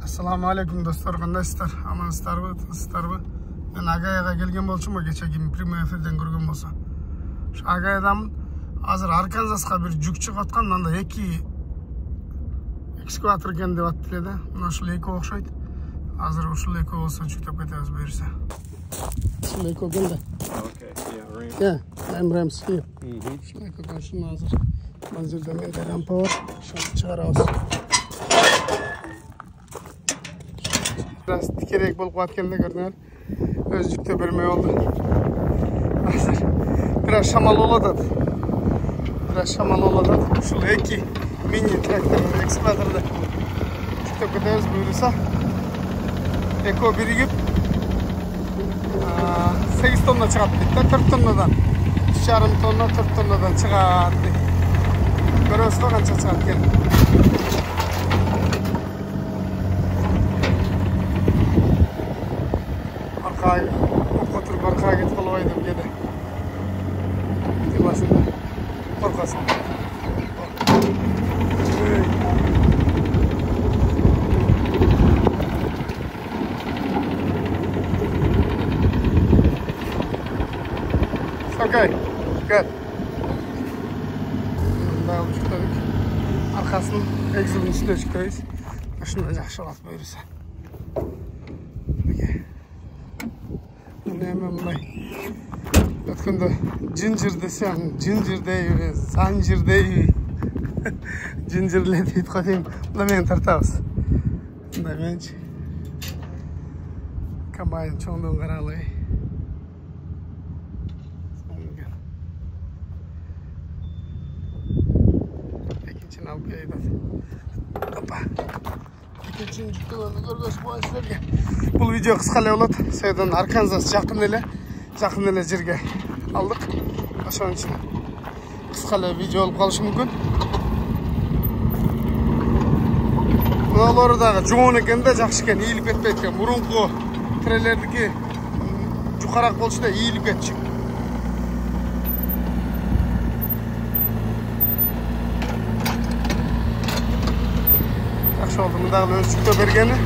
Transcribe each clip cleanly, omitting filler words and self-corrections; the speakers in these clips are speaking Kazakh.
Assalomu alaykum do'stlar, qandaysizlar? Amansizlarmi, tinchsizlarmi? Men Agayaga kelgan bo'lsam, kechagi prямой efirdan ko'rgan bo'lsa. Shu Agayadan hozir Arkanzasga bir yuk chiqayotgan, manda 2 ekskavator ekan deb aytdilar-da. Mana shu Leko o'xshaydi. Hozir o'sha Leko bo'lsa chuktab ketamiz buyursa. Shu Leko keldi. Okay, yeah, Ram. Yeah, Rams here. Shu Leko qancha hozir. Manzilda menda rampa bor. Shuni chiqaramiz. Biraz tikerek bulup katkende gördüler. Özcükte vermeye oldu. Biraz şamal oladı. Şu iki mini traktör, ekskavatörde. Çıkıp gideriz buyurursa. Eko birigip 8 tonna çıkarttı. 4 tonnadan. 3,5 tonna 4 tonnadan çıkarttı. Görüyoruz da kança çıkarttı. Otur barkağa git kalıbaydım gede. Dimasında. Korkasın. Okay. Good. Daha uçuktadık. Arkasının egzilin üstüne çıkıyoruz. Şunu da жақшылап buyursa. Өткенде жинжир десем, жинжирдей емес, санжирдей. Жинжирле дейді қойдым. Мына мен тартамыз. Мына менші. Комбайн чоңдығын қаралай. Екіншін алып келеді. Опа. Екіншін жүктігінді көргөз болайын сіздерге. Бұл видео қысқалай болады. Сайдан Арканзас жақын эле жерге алдық. Ошон үчүн кыскалай видео болуп калышы мүмкүн. Мыналары дагы жоон экен да, жакшы экен, ийилип кетпейт экен. Мурунку тирелердики жукараак болчу да ийилип кетчү. Жакшы болду, мындагы өзчүктө бергени.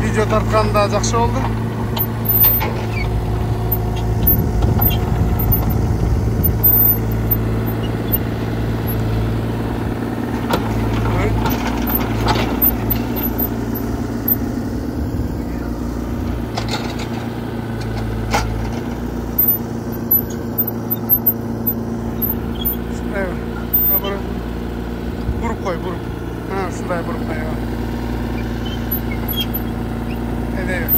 Видео тартканда жакшы болду. Burup. Ha, şunday burup koy. Evet.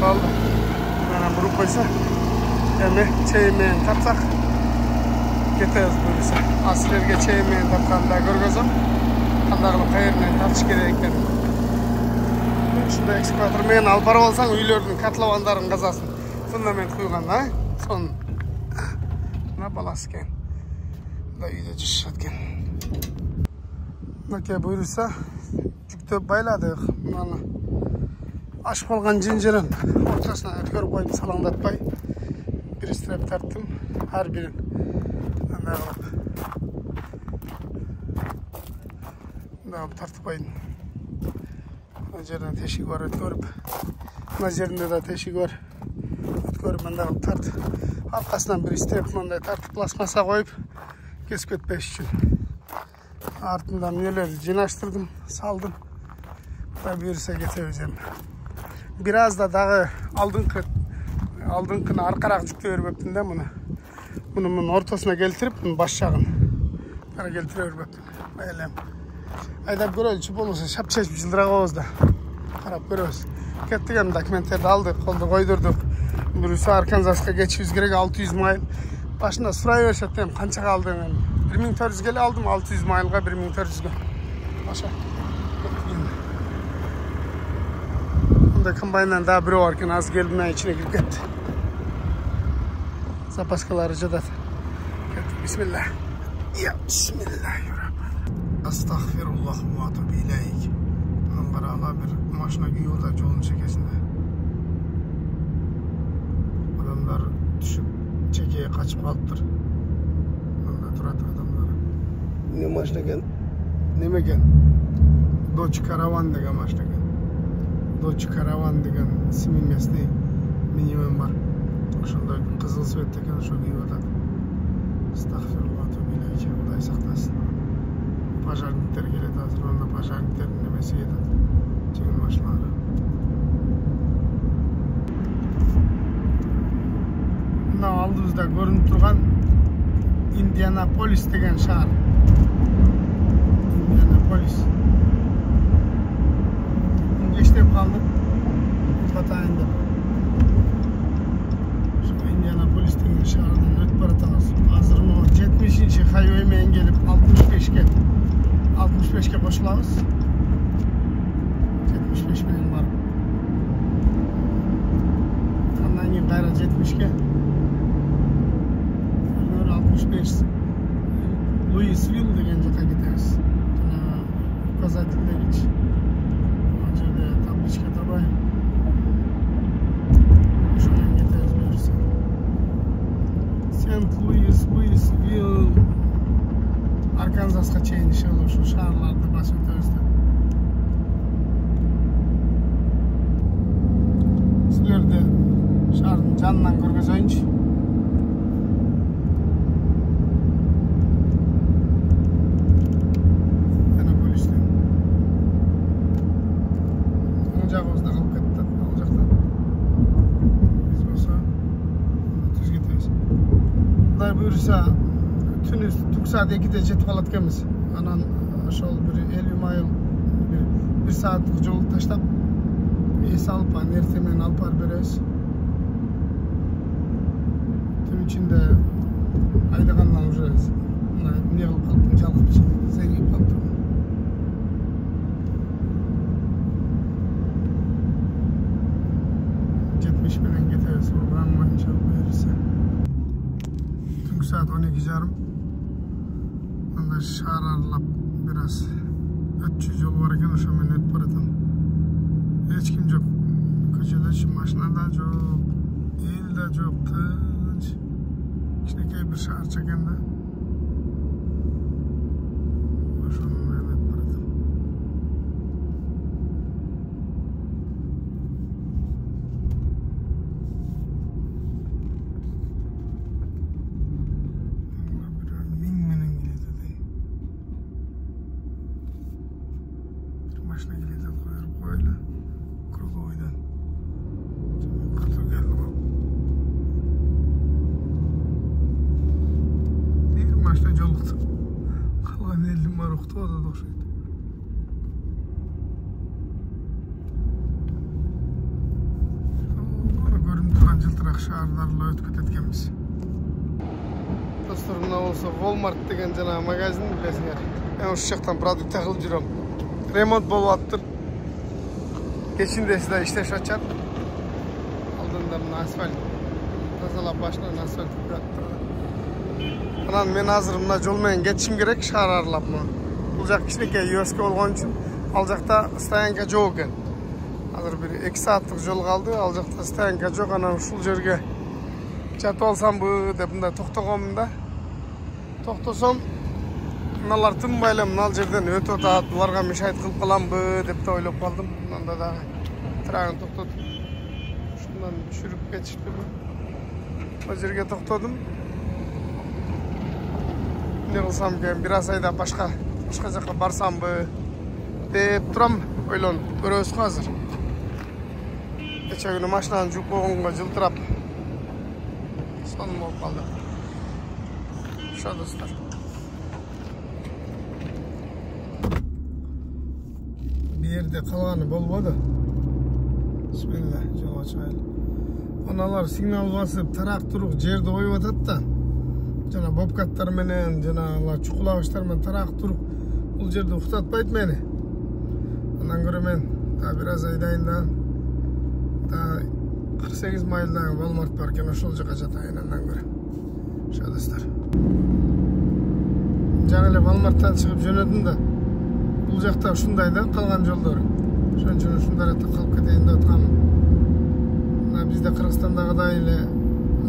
Oldu. Mana burup koysa, yani çaymen tapsak ketemiz buyursa. Asirlerge çaymen tapkanda görgözüm. Qanday qilib qayerdan tartish kerak ekan. Shunda ekskavator men alib borib olsang, uylarning kotlovandарын qazasin. Fundament qo'ygan, ha? Son. Nima balasi ekan. Bunda uyda jishayotgan. Naka buyursa, yukni bayladik. Mana ашып қалған жинжирин ортасына өткөрүп қойдым, салаңдатпай. Bir strap тарттым, har birin. Мындай кылып. Мындай тартып қойдым. Мына жерден тешиги бар өткөрүп. Мына жеринде да тешиги бар. Өткөрүп мындай кылып тарт. Аркасынан bir strap мындай тартып пластмасса коюп, кесип кетпеш үчүн. Артынан нелерди жыйнаштырдым, салдым. Бuyursa кетебиз эми. Biraz da dağı aldığınkını arkarak жүктеп өрбөптүн да муну. Мунун ортосуна келтирип, баш жагын кара келтире өрбөптүн. Элем. Айдап көрөлүчү болбосо шапчашып жылдыра коебуз да. Карап көрөбүз. Кеттик эми документтерди алдык, колду койдурдук. Бирөөсү Арканзаска кетишибиз керек 600 майл. Башында сурай беришет эми канча калды мен. 1400 келе алдым, 600 майлга 1400га. Ошо. Комбайндан да бирөө бар экен, аз келип мына ичине кирип кетти. Запаскалары жатат. Бисмилlah. Ya bismillahirrahmanirrahim. Estağfirullah ve atubu ileyk. Ankara'da bir maşına giyiyor da yolun çekesinde. Adamlar düşüp çekeye kaçıp kalıptır. Onda durat adamlar. Ne maşına gel? Neme gel? Dodge Caravan degen maşına gel. Dodge Caravan degen ismi mesleği minimum var. Şunday kızıl svetteken şu giyiyor da. Estağfirullah ve atubu ileyk. Xuday saklasın. Pajarnikler geledi hazır, onda pajarniklerin nemesi yededi. Çekin maşınları. Bunda aldığımızda görünüp durgan Indianapolis degen şehir. Indianapolis. Geçtep kaldık. Batayında. Şu Indianapolis degen şehirden ötüp baratağız. Hazır mı? 70. highway'men gelip 65'ke koşulabız. 75 milyon var. Ondan keyin qayra 70'ke. 65 Louisville degen jaka ketemiz. Uказательне geç. O жерде табличка табай. Ошондон кетебиz буюрса. Louisville Arkansas'a çeyin inşallah şu şehirlerde baş ötürüz de. Sizler de şehrin canından görgözeyinç. Indianapolis'ten. Oncağımızda kalıp ketті. Alacaktan. Biz olsa düz gitmeyiz. Kuday buyursa tünü tuk saat 2'de jetip alatkenmiz. Anan şol bir 50 mayıl bir saatlik yol taşlap esi alıp ertemen alıp berебиз. Tüm içinde aydagandan уже ne kılıp kalıp çalkıp zengip kalıp. Jetmiş menen ketebиz. Programma inşallah buyursa. Tüm saat 12:30. Onda şehir aralap biraz 300 yol var eken ошо менен өтүп баратам. Hiç kim yok. Köşede şu maşina da yok. El de yok. Tınç. Kişinekey bir şehir çekende. Ошо менен өтүп баратам. Maşına gideceğiz koyla Krugov'dan. Katır geldi bu. Bir maşına yoluktu. Kalan 50 maruktu o da dokşuydu. Onu görünüp duran жылтырақ şehirlerle ötüp ketkenmiz. Dostlar mına olsa Walmart degen jana magazin bilesingер. Ben şu şaktan produkt takılıp жүрөм. Remont bolup attır. Geçinde sizler işleş açar. Aldığında asfalt. Tazalap başlarına asfalt yaptırdı. Anan men hazır mına yol menen geçişim gerek şehir aralap mı? Bu jak kişinekey yoske olgan üçün al jakta stoyanka jok eken. Hazır bir 2 saatlik yol kaldı. Al jakta stoyanka jok, anan uşul жерге жатып алсам bu деп мында токтогом да. Токтосом Mınalar tınmayla mınal жерден ötüp atat, bularga müşahit kılıp kalamбы деп de oylap kaldım. Mında da tragını toktotup şundan düşürüp geçişti bu. O жерге toktodım. Ne kılsam ki biraz ayda başka jaka barsam-бы деп turam, oylonуп көрөбүз hazır. Geçen günü maşinanın jууп койгонго жылтырап sonum olup kaldı. Şo dostlar. Bir yerde kalganı bolmadı. Bismillah, yola çıkaylı. Analar signal basıp tarak turup jerde koyup atat da. Jana bobkatlar menen, jana çukulagıçlar menen tarak turup bul jerde uktatpayt meni. Ondan göre men daha biraz aydayın da 48 mayldan Walmart var eken ошол жака жатайын андан көрө. Şo dostlar. Жаңы эле Walmarттан чыгып жөнөдүм да. Бұл жақта ушундай да қалған жолдор. Ошон үчүн ушундай ретте калып кетейин деп аткам. Мына бизде Кыргызстандагыдай эле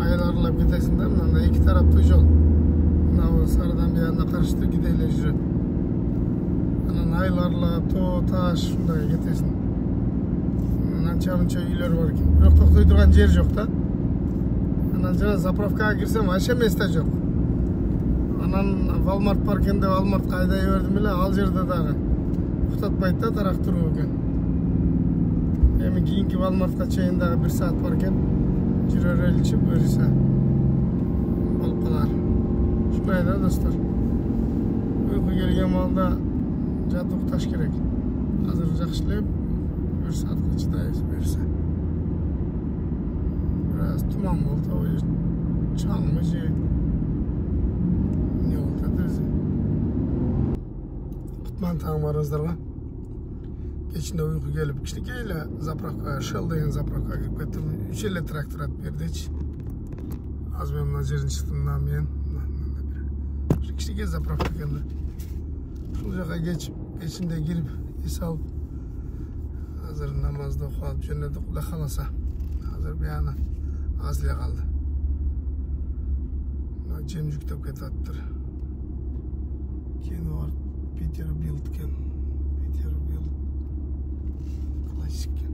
айларлап кетесиң да, мындай эки тараптуу жол. Мына сарыдан биягына каршты киде эле жүрөт. Анан айларлап, тоо, таш ушундай кетесиң. Анча-мынча үйлөр бар экен. Бирок токтой турган жер жок да. Анан жана заправкага кирсем, вообще место жок. Анан Walmart бар экен деп Walmartка айдай бердим эле, ал жерде дагы уктатпайт да, тарактыруу экен. Эми кийинки Walmartка чейин дагы 1 саат бар экен. Жүрө береличи буюрса. Болуп калар. Ушундай да достор. Уйку келген маалда жатып укташ керек. Азыр жакшылап 1 saatga чыдайбыз буюрса. Biraz туман болду, чаңмы же. Не болду өзү. Кутман таң барыңыздарга. Кечинде уйку келип, кичинекей эле заправкага, Shell деген заправкага кирип кеттим. 3 эле трактор атып бердичи. Азыр мен мына жерден чыктым да мен. Кичинекей заправка экен да. Ушул жака кечинде кирип, эс алып, азыр намазды окуп алып жөнөдүк, Кудай кааласа. Азыр биягына аз эле калды. Жем жүктөп кетип атыптыр. Кени бар, Peterbilt кен. Peterbilt. Классик кен.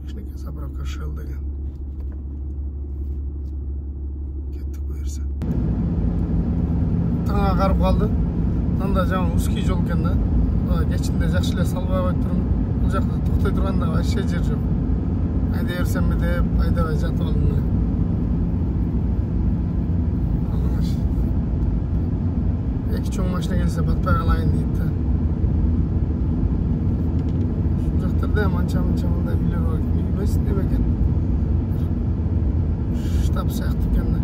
Кичинекей заправка Shell деген. Кеттик буюрса. Таң агарып калды. Мында жаман узкий жол экен да. Кечинде жакшы эле салбай койтурмун. Бул жакта токтой турганда вообще жер жок. Айдай берсемби деп айдабай жатып алдым. Эки чоң машина келсе батпай калайын дейт да. Ушул жактарда манча-мынча мындай үйлөр бар экен. Үй эмес, неме экен? Штаб сыяктуу экен да.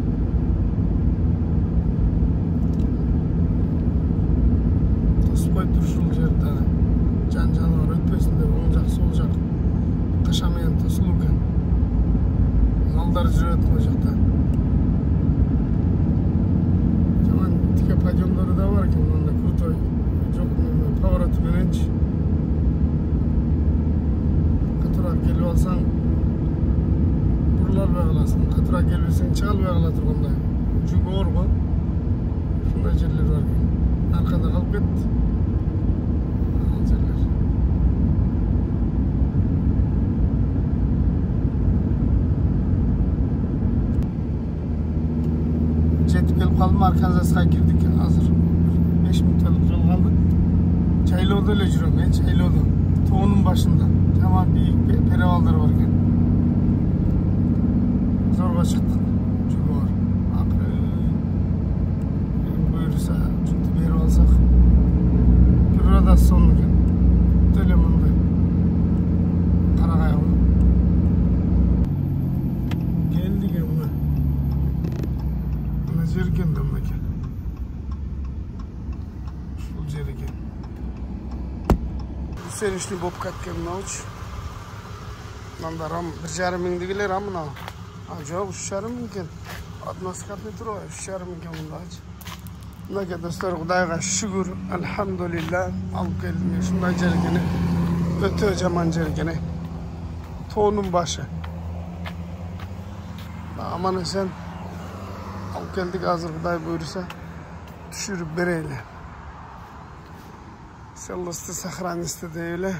Тосуп койтур ушул жерде. Жан-жаныбар өтпөсүн деп оң жак, сол жак каша менен тосулуу экен. Малдар жүрөт бул жакта. Жаман тике подъемдору да бар экен, мында крутой. Жок, поворот мененчи. Катуураак келип алсаң, бурула албай каласың. Катуураак келбесең, чыга албай кала тургандай. Жүк оор го. Ушундай жерлер бар экен. Аркада калып кетти. Жетип келип калдым, Арканзаска кирдик. Азыр 5 мүнөттүк жол калды. Чайлоодо эле жүрөм, чайлоодо. Тоонун башында. Жаман бийик перевалдар бар экен. Зорго чыктык. Жүгү бар. Акыры буюрса, жүктү берип алсак. Бирада сон экен. Деле мындай. Карагай. Келдик эмне. Жер екен да мынакей. Ушул жер екен. Сенишли болуп кеткен мынауч. Мында 1,5 миңди келер а мына. Жок, 3,5 миң экен. Атмосферный турбай, 3,5 миң экен мындачы. Мынакей достор, Кудайга шүгүр, альхамдулилла, алып келдим. Ушундай жер экен. Өтө жаман жер экен. Тоонун башы. Аман эсен алып келдик, азыр Кудай буйруса түшүрүп берели. Селости сохранисти деп эле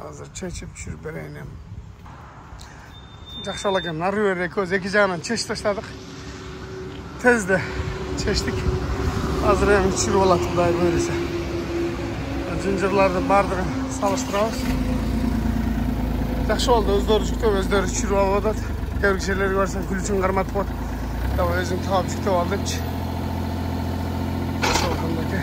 азыр чечип түшүрүп берейин. Жакшы эле экен. Нары бери көз эки жагынан чечип таштадык. Тезде чечтик. Азыр эми түшүрүп алат Кудай буйруса. Жынжырлардын баардыгын салыштырабыз. Жакшы болду, өздөрү жүктөп, өздөрү түшүрүп алып атат. Кээ бир жерлерге барсаң күлчүн карматып коет. Давай өзің тауып жүктеп ал депчи. Соқындaki.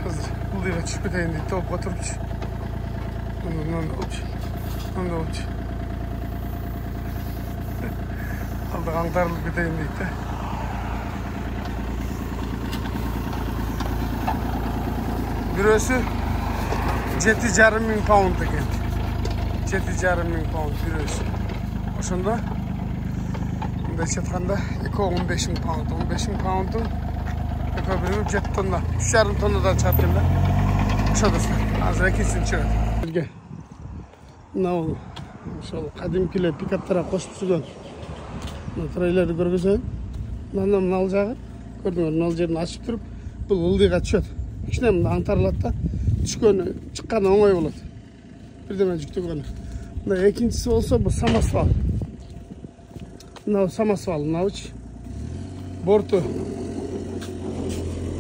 Hazır. Бұл дейге түшіп кетейін дейді, тауып отырыпчы. Мындан олчы. Мындан олчы. Aldık аңтарылып кетейін дейді. Birisi 7,5 ming pound ekan. 7,5 ming pound birisi. Oshunda bunda chetqanda 15 ming pound. 15 ming pound'un ekobirini 7 tonna, 3,5 tonnadan chiqarganda. O'sha do'stlar. Hozir kesin chiqadi. Birga. Mana maşallah qadimkilar pikaplara qo'shib turgan. Treylerni ko'rgizsan. Mana alacağı. Gördüңөр, mына жерин açıp turup bu ылдыйга түшөт. Кичине мында аңтарылат да, түшкөнү, чыкканы оңой болот. Бирдеме жүктөгөнү. Мына экинчиси болсо бу самосвал. Мына самосвал, мынабычы. Борту.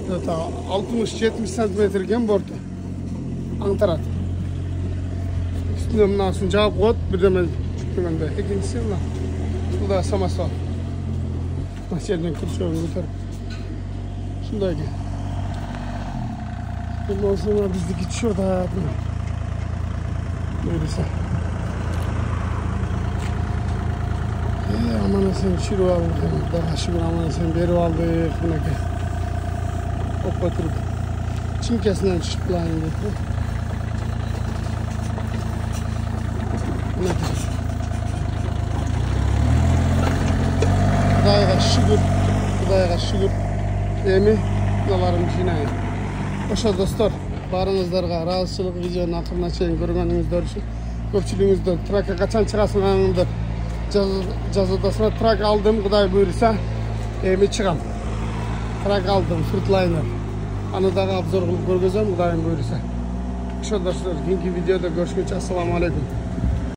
Это 60-70 сантиметр кен борту. Аңтарат. Üstüne mınasını жаап коет, бирдеме жүктөгөндө. Экинчиси мына. Бул да самосвал. Мына жерден күрсөгүн көтөрүп. Şunday ki. Bundan sonra bizdeki düşüyor da böylese. Aman sen şuru aldın. Daha şükür aman sen beri aldık. Buna ki. Hop oturup. Çinkesinden çıktılayın dedi. Buna ki. Kudayga şükür. Эми мыналарым жинайын. Ошо достор, барыңыздарга ыраазычылык видеонун акырына чейин көргөнүңүздөр үчүн көпчүлүгүңүздөр тракка качан чыгасыңарды жазуудасыңар. Трак алдым, Кудай буйруса, эми чыгам. Трак алдым, фрутлайнер. Аны дагы обзор кылып көргөзөм, Кудайым буйруса. Ошо достор, кийинки видеодо көрүшкөнчө ассаламу алейкум.